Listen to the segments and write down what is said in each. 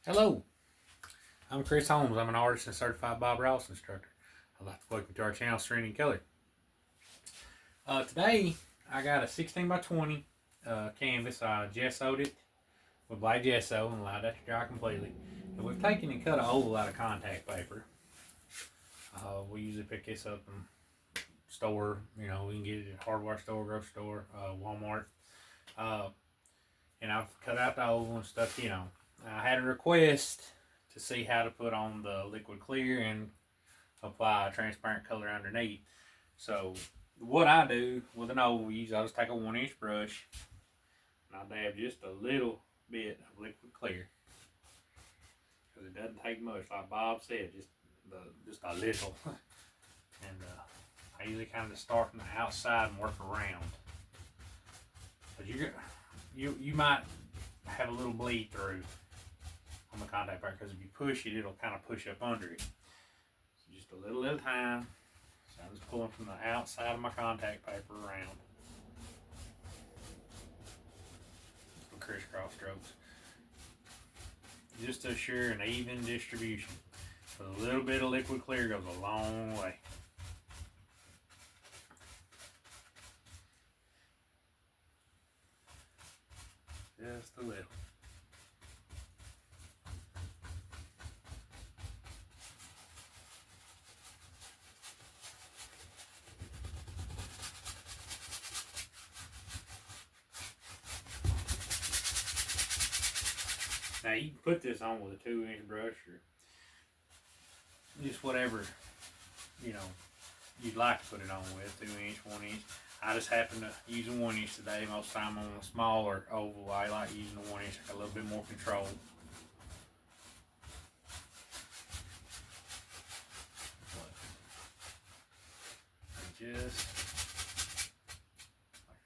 Hello, I'm Chris Holmes. I'm an artist and certified Bob Ross instructor. I'd like to welcome you to our channel, Serene and Color. Today, I got a 16 by 20 canvas. I gessoed it with black gesso and allowed that to dry completely. And we've taken and cut an oval out of contact paper. We usually pick this up in store. You know, we can get it at hardware store, grocery store, Walmart. And I've cut out the oval and stuck it on. I had a request to see how to put on the liquid clear and apply a transparent color underneath. So what I do with an oval, I just take a 1-inch brush and I dab just a little bit of liquid clear, because it doesn't take much, like Bob said, just a little. And I usually kind of start from the outside and work around. But you might have a little bleed through on the contact paper, because if you push it, it'll kind of push up under it. So just a little at a time. So I'm just pulling from the outside of my contact paper around. Some crisscross strokes, just to assure an even distribution. But a little bit of liquid clear goes a long way. Just a little. Now you can put this on with a 2-inch brush or just whatever, you know, you'd like to put it on with, 2-inch, 1-inch. I just happen to use a 1-inch today. Most of the time on a smaller oval, I like using a 1-inch. I got a little bit more control. And just,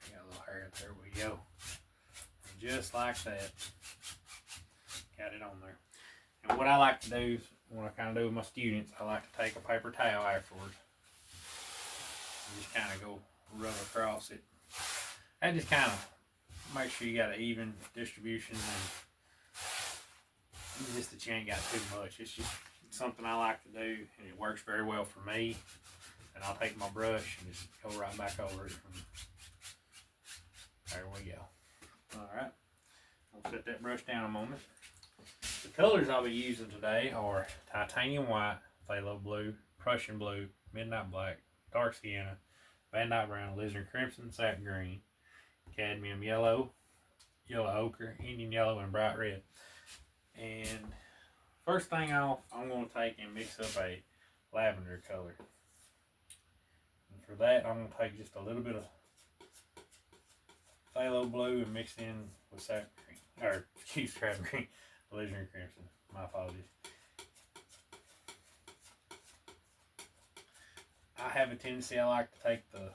I got a little hair, there we go. And just like that. Got it on there. And what I like to do, what I kind of do with my students, I like to take a paper towel afterwards and just kind of go rub across it. That just kind of make sure you got an even distribution, and just that you ain't got too much. It's just something I like to do, and it works very well for me. And I'll take my brush and just go right back over it. There we go. Alright, I'll set that brush down a moment. The colors I'll be using today are titanium white, phthalo blue, Prussian blue, midnight black, dark sienna, Van Dyke brown, alizarin crimson, sap green, cadmium yellow, yellow ochre, Indian yellow, and bright red. And first thing I'm going to take and mix up a lavender color. And for that, I'm going to take just a little bit of phthalo blue and mix in with sap green, or excuse, sap green, alizarin crimson. My apologies. I have a tendency, I like to take the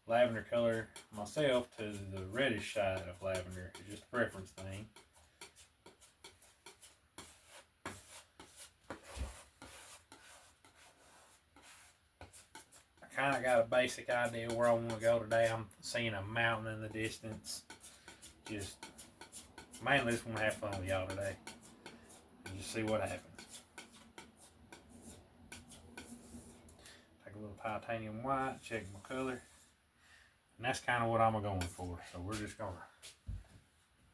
lavender color myself to the reddish side of lavender. It's just a preference thing. I kind of got a basic idea where I want to go today. I'm seeing a mountain in the distance. Just mainly just want to have fun with y'all today and just see what happens. Take a little titanium white, check my color, and that's kind of what I'm going for. So we're just going to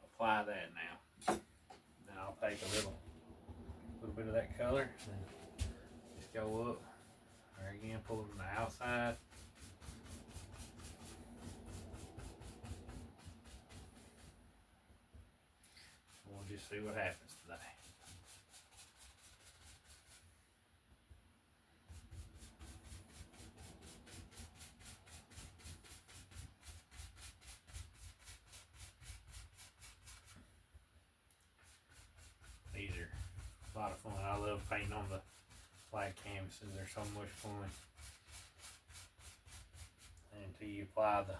apply that now. Then I'll take a little bit of that color and just go up there again, pull it from the outside. We'll just see what happens today. These are a lot of fun. I love painting on the black canvases. They're so much fun. And until you apply the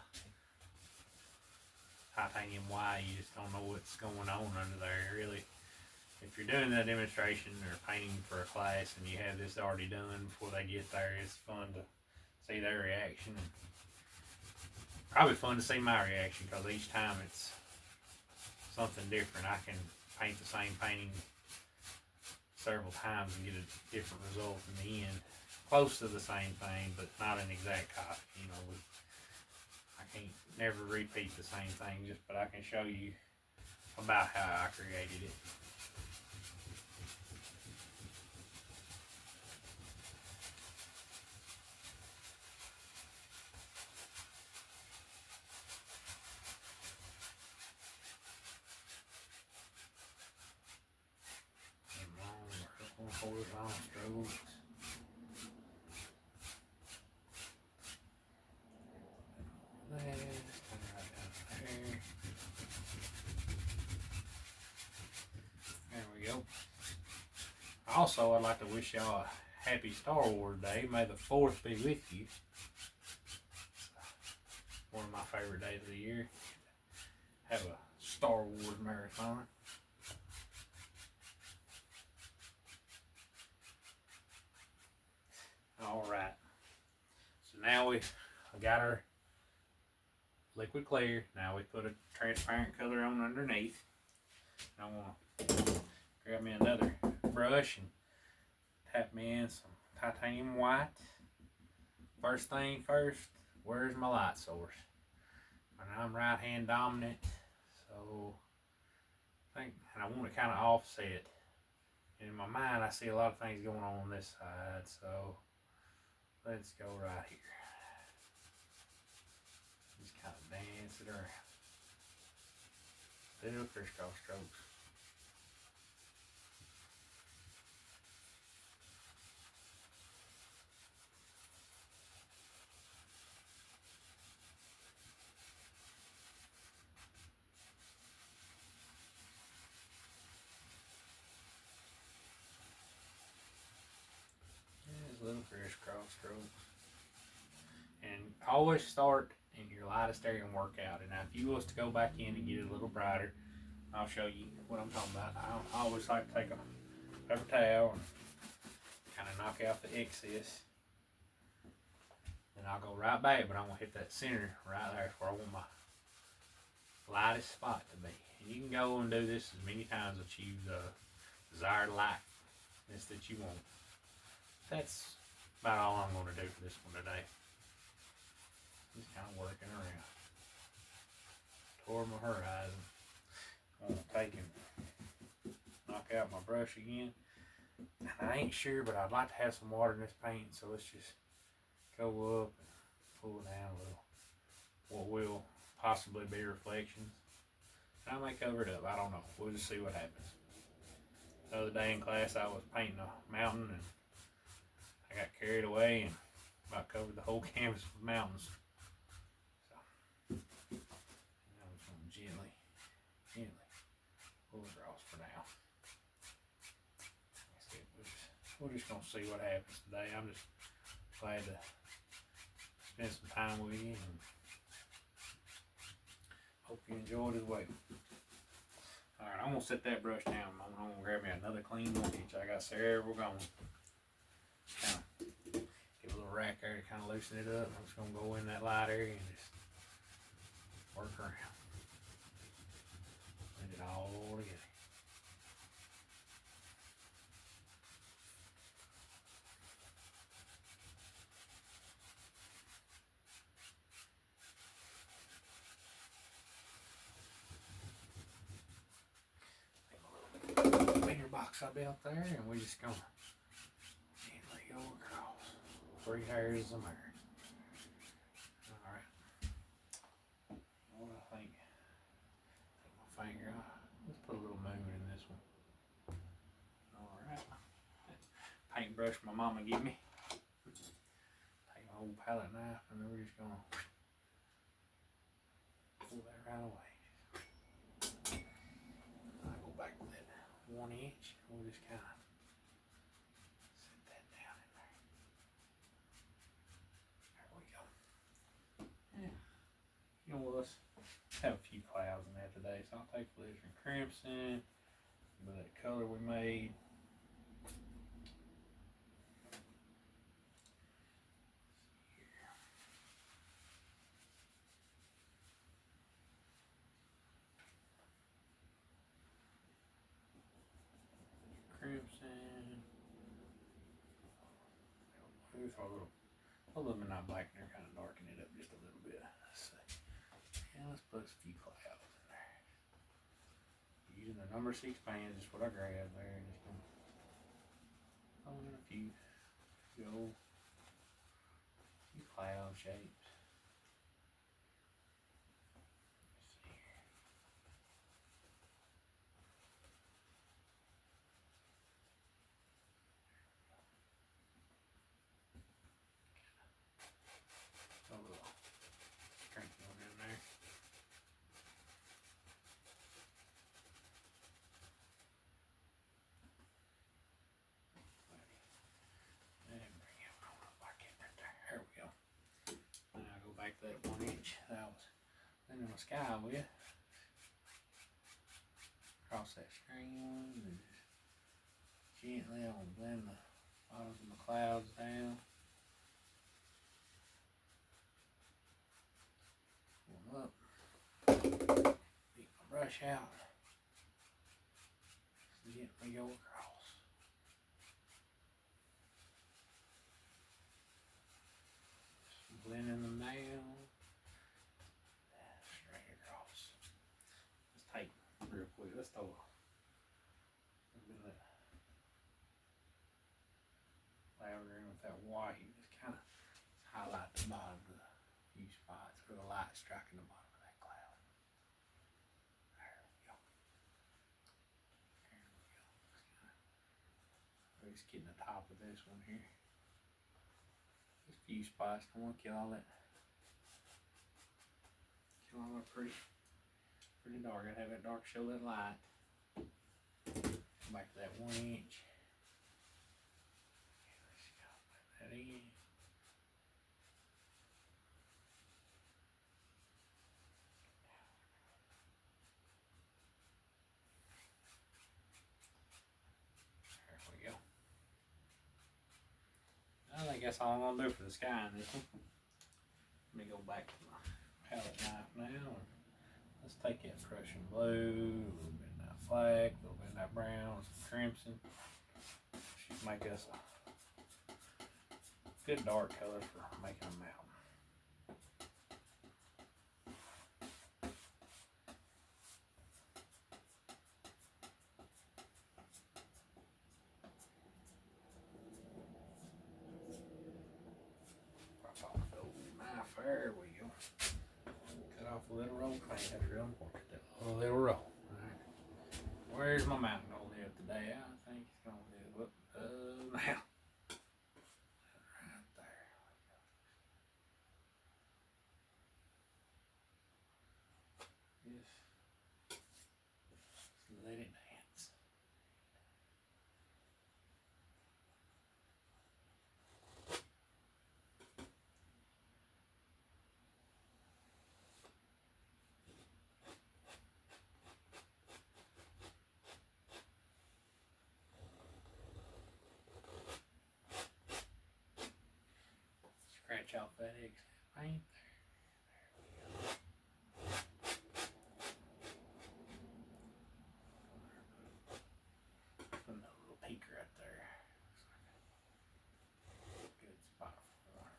titanium white, you just don't know what's going on under there, really. If you're doing a demonstration or painting for a class and you have this already done before they get there, it's fun to see their reaction. Probably fun to see my reaction, because each time it's something different. I can paint the same painting several times and get a different result in the end. Close to the same thing, but not an exact copy. You know, I can't never repeat the same thing, but I can show you about how I created it. Horizontal strokes. There we go. Also, I'd like to wish y'all a happy Star Wars Day. May the 4th be with you. One of my favorite days of the year. Have a Star Wars marathon. Alright. So now we got our liquid clear. Now we put a transparent color on underneath. I want to grab me another brush and tap me in some titanium white. First thing first, where's my light source? And I'm right hand dominant, so I want to kind of offset. In my mind, I see a lot of things going on this side, so let's go right here. Just kind of dance it around. Little crisscross strokes. Little crisscross strokes. And always start in your lightest area and work out. And now if you was to go back in and get it a little brighter, I'll show you what I'm talking about. I always like to take a paper towel and kind of knock out the excess. Then I'll go right back, but I'm going to hit that center right there where I want my lightest spot to be. And you can go and do this as many times as you desired lightness that you want. That's about all I'm going to do for this one today. Just kind of working around toward my horizon. I'm going to take and knock out my brush again. And I ain't sure, but I'd like to have some water in this paint, so let's just go up and pull it down a little. What will possibly be reflections. I may cover it up, I don't know. We'll just see what happens. The other day in class I was painting a mountain and I got carried away and about covered the whole canvas with mountains. So I'm just going to gently pull it across for now. We're just going to see what happens today. I'm just glad to spend some time with you and hope you enjoyed as well. Alright, I'm going to set that brush down. I'm going to grab me another clean one each. I got several going. Kind of give a little rack there to kind of loosen it up. I'm just going to go in that light area and just work around. Blend it all together. Bigger box I'll be out there, and we're just going to gently go across. 3 hairs of hair. Alright. What do I think? Take my finger off. Let's put a little moon in this one. Alright. Paintbrush my mama gave me. Take my old palette knife, and then we're just going to pull that right away. I go back with that 1 inch. We'll just kind of set that down in there. There we go. Yeah. You know, let's have a few clouds in there today. So I'll take Flickering Crimson with that color we made. Crimson. Maybe throw a little midnight black in there, kind of darken it up just a little bit. Let's see. And let's put a few clouds in there. Using the number 6 pen, just what I grabbed there, and just gonna throw in a few cloud shapes. A little strength on in there. And bring it on up like that there. There we go. Now go back to that 1 inch that I was in the sky with. Across that string and just gently on blend the bottoms of my clouds down. Pull them up. Pick my brush out. Just gently go across. Just blending them down. Straight across. Let's take real quick. Let's throw a little bit of that lavender in with that white. Just kind of highlight the bottom of the few spots where the light striking the bottom of that cloud. There we go. There we go. Just getting the top of this one here. Just a few spots. Don't want to kill all that. Kill all that pretty dark. Gotta have that dark show that light. Back to that 1 inch. Let's go put that in. There we go. I think that's all I'm gonna do for the sky in this one. Let me go back to my palette knife now. Let's take that Prussian blue, a little bit of that black, a little bit of that brown, some crimson. Should make us a good dark color for making a mountain. Pop off the old knife. There we go. Cut off a little roll. That's real important. That little roll. Alright. Where's my mountain gonna live today? I think it's gonna live up now. Right there. Just let it dance. Scratch off that excess paint there. Put a little peak right there. Good spot for one.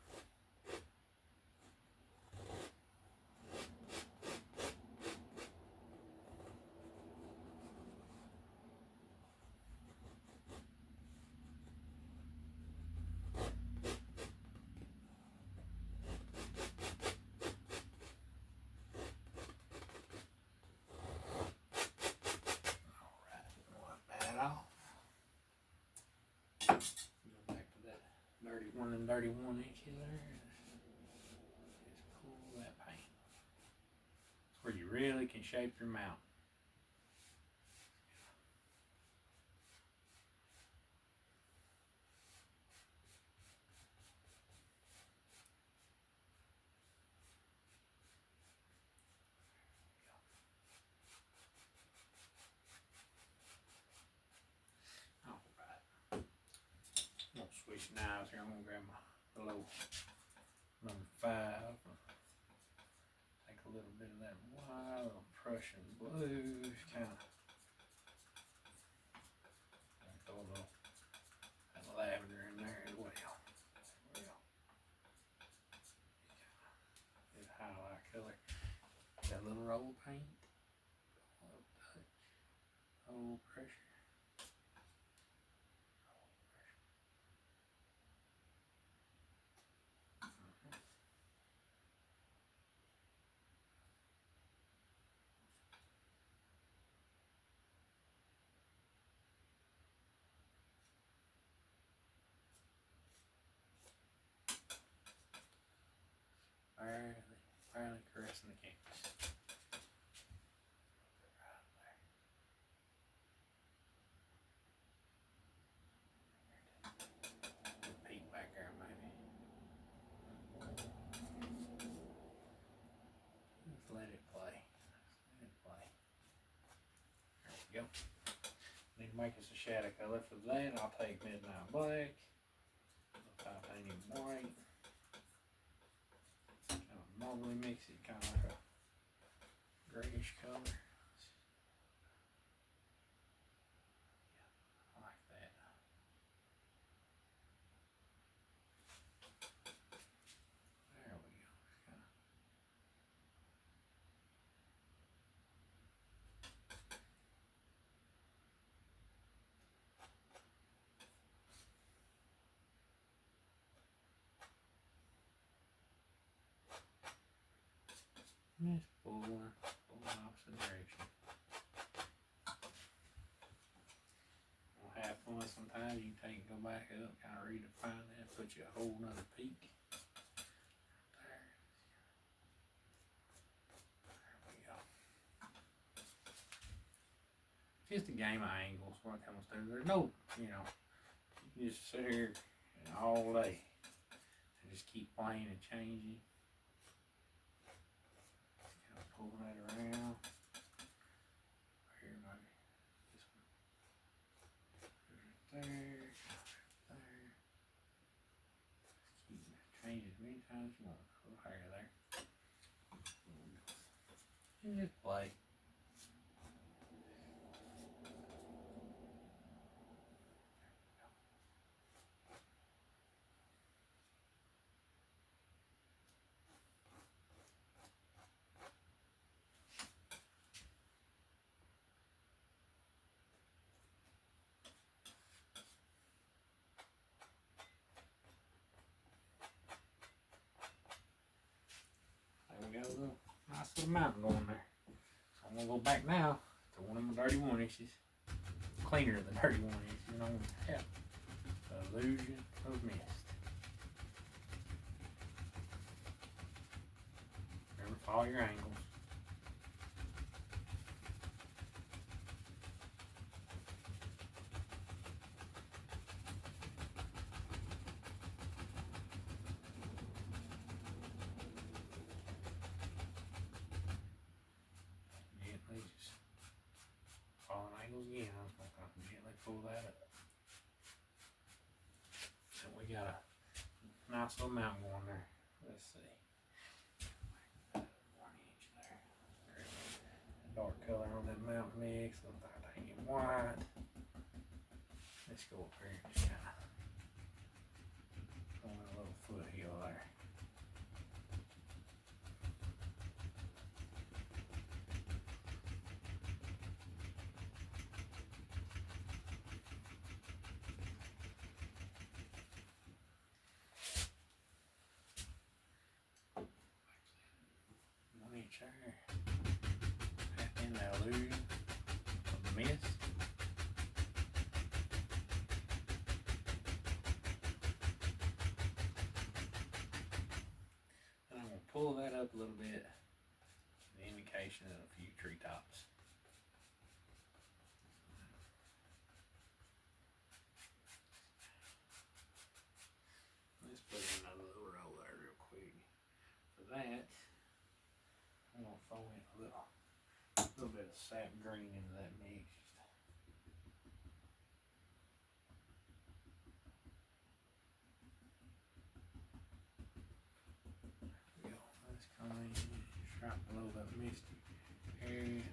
Go back to that 31 inches there. Just pull that paint. That's where you really can shape your mountain. Switch knives here. I'm gonna grab the little number 5. Take a little bit of that white, a little Prussian blue, kind of throw a little that lavender in there as well. There no pressure. Barely caressing the canvas. Peek back there, maybe. Just let it play. Let it play. There we go. Need to make us a shadow color for that. I'll take midnight black. Titanium white. Kind of marbly mix it, kind of like a grayish color. Yeah, I like that. There we go. Kind of. Just pull opposite direction. We'll have fun sometimes. You can take and go back up, kind of redefine that, put you a whole nother peak. There. There we go. Just a game of angles, what it comes to. There's no, you know, you just sit here all day and just keep playing and changing. Kind of pull that around. Here, maybe this one. There, there. Just keep changing as many times as you want. A little higher there. And just play. There we go, little nice little mountain going there. So I'm gonna go back now to one of my 31 inches. Cleaner than 31 inches, and I'm gonna have the illusion of mist. Remember, follow your angles. Gently just following angles again. I'm just gonna gently pull that up. So we got a nice little mountain going there. Let's see. 1 inch there. Dark color on that mountain mix. Little titanium white. Let's go up here and just kind of on a little foothill there. There. Back in the illusion of the mist. And I'm going to pull that up a little bit. The indication of a few treetops. Let's put in another little roll there real quick. For that, I'm going to throw in a little bit of sap green into that mix. There we go. Let's come in and just right below that misty area.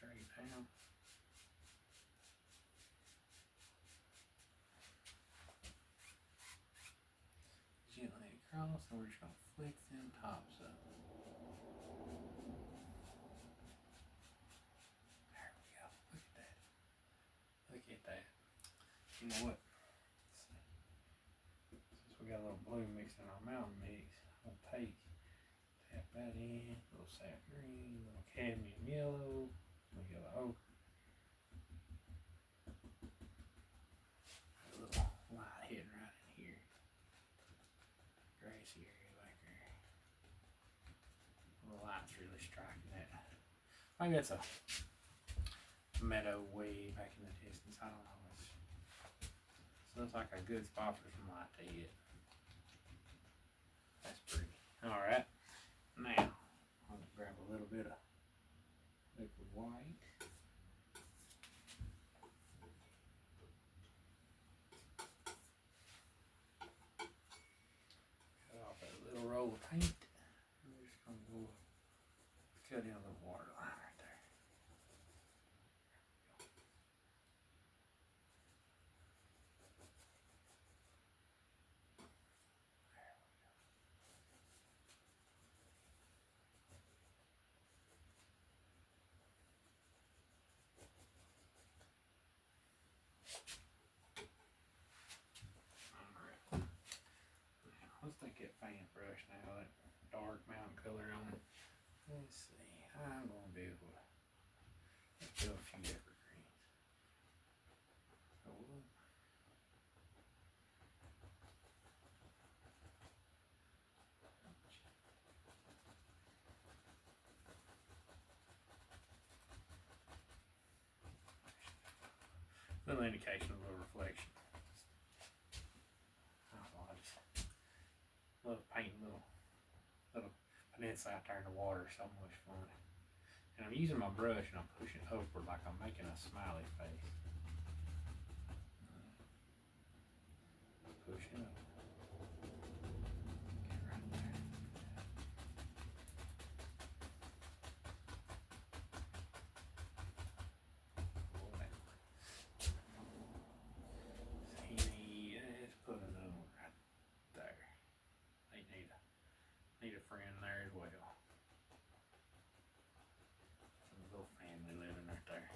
straight down. Gently across, and we're just going to flick them tops up. There we go. Look at that. Look at that. You know what? Since we got a little blue mixed in our mountain mix, I'm going to tap that in, a little sap green, a little cadmium yellow, a little yellow ochre. A little light hitting right in here. Grassy area back there. The light's really striking that. I think that's a meadow way back in the distance. I don't know. So looks like a good spot for some light to hit. That's pretty. Alright. Now, I'm going to grab a little bit of liquid white. Cut off that little roll of paint. I'm just going to go cut in a little water line right there. Let's take that fan brush now, that dark mountain color on it. Let's see, I'm going to be able to do a few evergreens. Little indication of a little reflection. I don't know, I just love painting little peninsula out there in the water. So much fun. And I'm using my brush and I'm pushing upward like I'm making a smiley face. Pushing up. Get right there. Pull that. See, let's put another one right there. They need a friend there as well. Some little family living right there.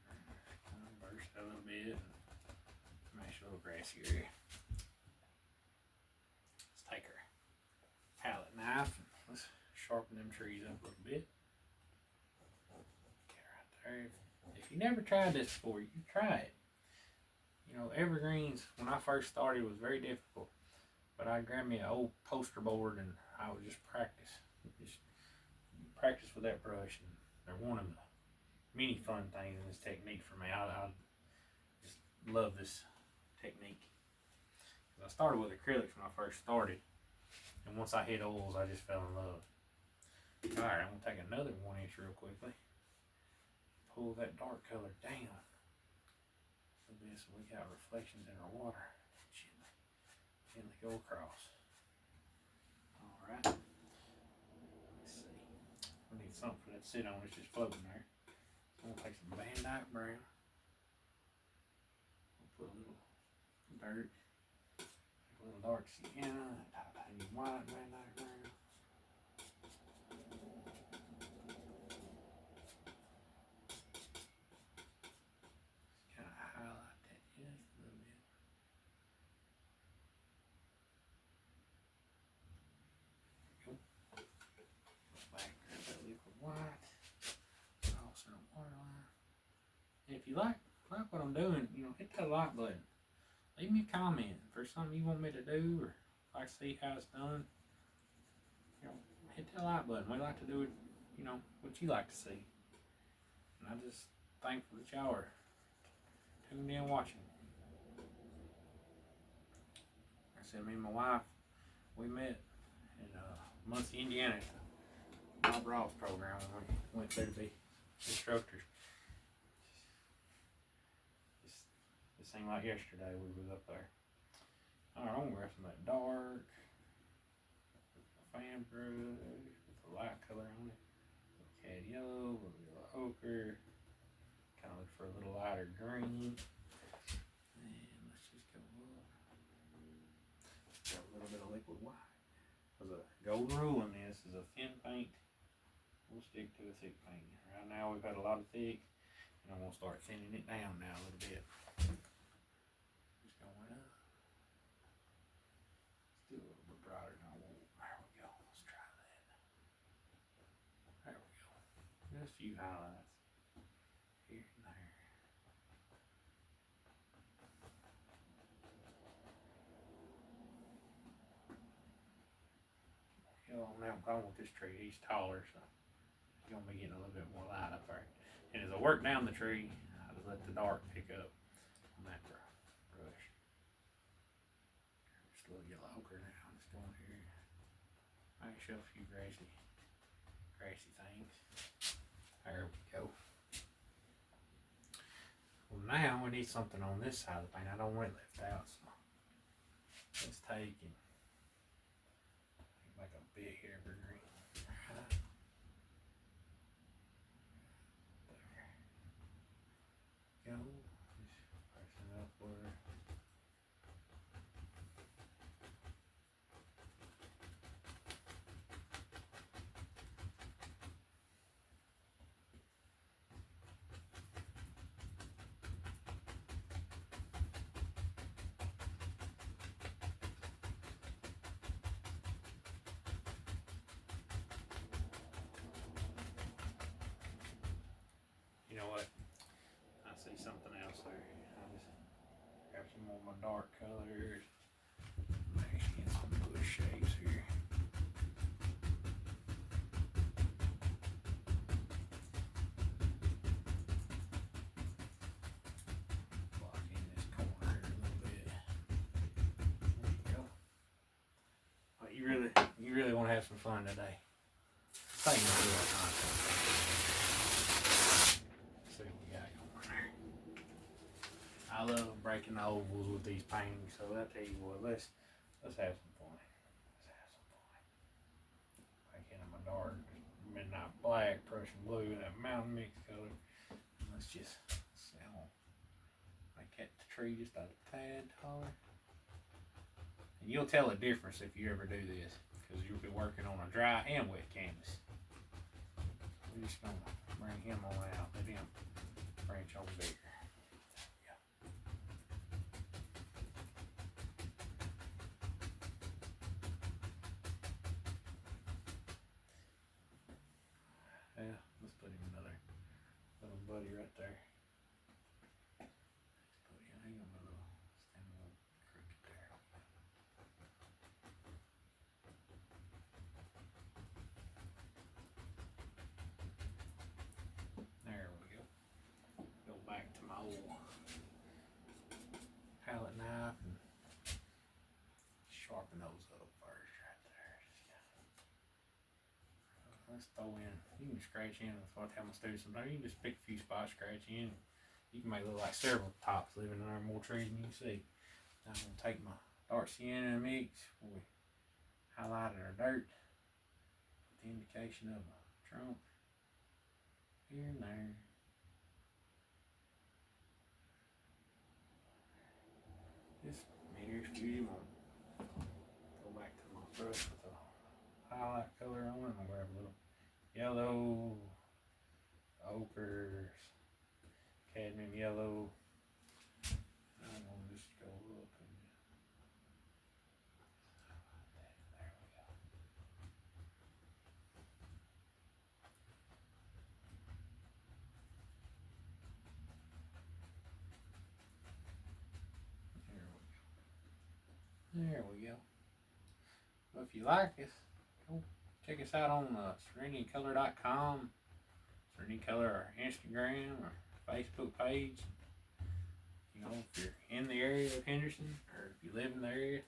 Kind of burst a little bit and nice little grassy area. Let's take our palette knife and let's sharpen them trees up a little bit. Okay, right there. If you never tried this before, you can try it. You know, evergreens, when I first started, was very difficult. But I grabbed me an old poster board and I would just practice. Just practice with that brush. And they're one of the many fun things in this technique for me. I just love this technique. I started with acrylics when I first started. And once I hit oils, I just fell in love. Alright, I'm going to take another 1 inch real quickly. Pull that dark color down. So we got reflections in our water. Gently go across. Alright. Let's see. We need something for that to sit on. It's just floating there. So I'm going to take some Van Dyke brown. We'll put a little dirt. A little dark sienna. Titanium white Van Dyke brown. If you like what I'm doing, you know, hit that like button. Leave me a comment if there's something you want me to do or like to see how it's done. You know, hit that like button. We like to do it, you know, what you like to see. And I'm just thankful that y'all are tuned in watching. Like I said, me and my wife, we met in Muncie, Indiana, at the Bob Ross program when we went there to be instructors. It seemed like yesterday we was up there. Alright, I'm gonna grab some of that dark fan brush with the light color on it. Caddy yellow, a little ochre. Kind of look for a little lighter green. And let's just go up. Got a little bit of liquid white. There's a golden rule in this is a thin paint will stick to a thick paint. Right now we've had a lot of thick, and I'm gonna start thinning it down now a little bit. Just going up. Still a little bit brighter than I want. There we go. Let's try that. There we go. Just a few highlights here and there. Now I'm going with this tree. He's taller, so he's gonna be getting a little bit more light up there. And as I work down the tree, I just let the dark pick up on that brush. Just a little yellow ochre now. Just going here. I can show a few grassy things. There we go. Well, now we need something on this side of the paint. I don't want it left out, so let's take and like a big evergreen. There. Go. Just pressing upward. You know what? I see something else there. I just grab some more of my dark colors. Actually get some bush shapes here. Block in this corner a little bit. There you go. But you really want to have some fun today. I think you'll do that content. I love breaking the ovals with these paintings, so I tell you what, let's have some fun. Like in my dark midnight black, Prussian blue, that mountain mix color. And let's just make that tree just a tad taller. And you'll tell a difference if you ever do this, because you'll be working on a dry and wet canvas. We're just gonna bring him on out, let him branch on bigger. Yeah, let's put him another little buddy right there. Let's put him, hang on a little, stand a little crooked there. There we go. Go back to my old palette knife and sharpen those up first right there. Let's throw in, you can scratch in, that's what I tell my students sometimes, you can just pick a few spots, scratch in, you can make it look like several tops living in there, more trees than you can see. Now I'm going to take my dark sienna mix, we highlighted our dirt, with the indication of a trunk, here and there. Just meters, few more. Go back to my brush with the highlight color on it, and I'll grab a little yellow, ochres, cadmium yellow. I'm gonna just go up and there we go. There we go. Well, if you like us, go check us out on serenecolor.com, Serene Color, or Instagram or Facebook page. You know, if you're in the area of Henderson or if you live in the area,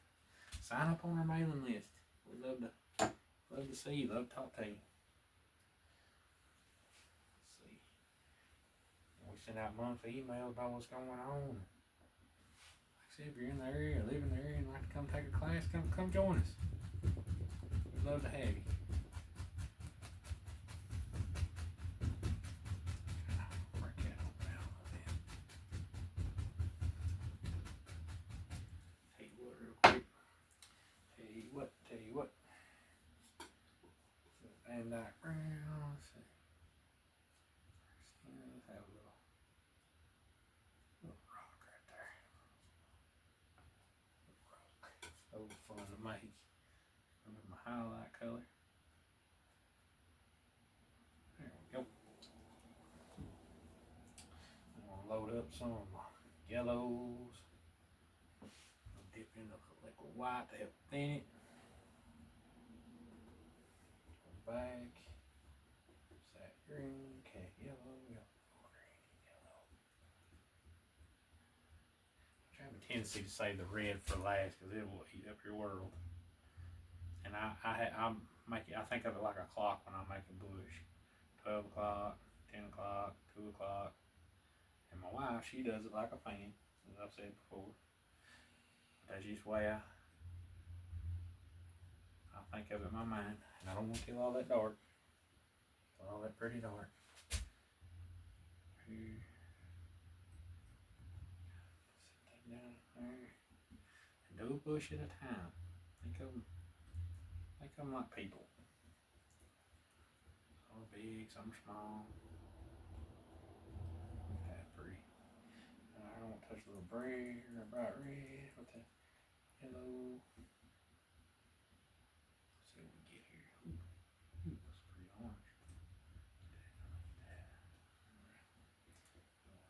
sign up on our mailing list. We'd love to see you, love to talk to you. Let's see. We send out monthly emails about what's going on. Like I said, if you're in the area or live in the area and like to come take a class, come join us. We'd love to have you. tell you what. And that brown. Let's see. Let's have a little rock right there. Rock. So fun to make. With my highlight color. There we go. I'm gonna load up some of my yellows. I'll dip in the liquid white to help thin it. Go back. That green, cat yellow, green, yellow. I have a tendency to save the red for last because it will heat up your world. And I make it. I think of it like a clock when I make a bush. 12 o'clock, 10 o'clock, 2 o'clock. And my wife, she does it like a fan, as I've said before. That's just the way I think of it in my mind. And I don't want to kill all that dark. All that pretty dark. Here. Set that down there. And do a bush at a time. Think of them like people. Some are big, some are small. Look at that pretty. I don't want to touch a little bright red with the yellow. Let's see what we get here. Ooh, that's pretty orange.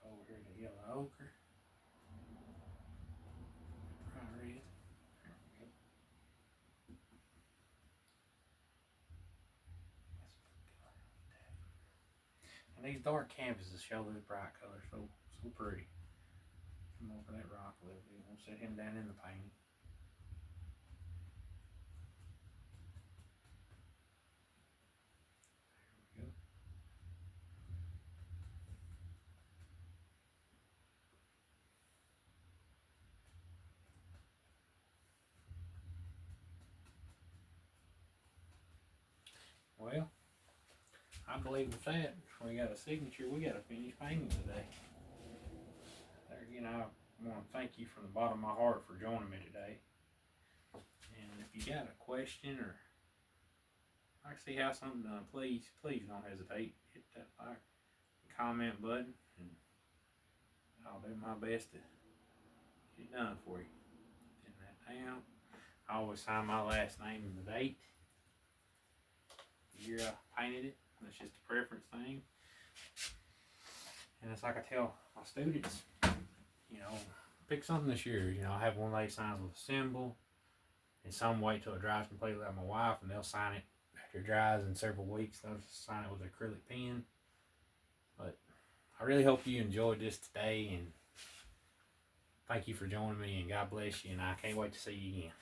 Over here to yellow ochre. Bright red. There we go. And these dark canvases show those bright colors so pretty. Come over that rock a little bit. We'll set him down in the painting. There we go. Well, I believe with that, we got a signature. We got a finished painting today. There, I want to thank you from the bottom of my heart for joining me today. And if you got a question or like to see how something done, please don't hesitate. Hit that like comment button, and I'll do my best to get it done for you. Pin that down. I always sign my last name and the date. The year I painted it. That's just a preference thing. And it's like I tell my students, pick something this year. I have one of these signs with a symbol, and some wait till it dries completely like my wife, and they'll sign it after it dries in several weeks. They'll just sign it with an acrylic pen. But I really hope you enjoyed this today, and thank you for joining me, and God bless you, and I can't wait to see you again.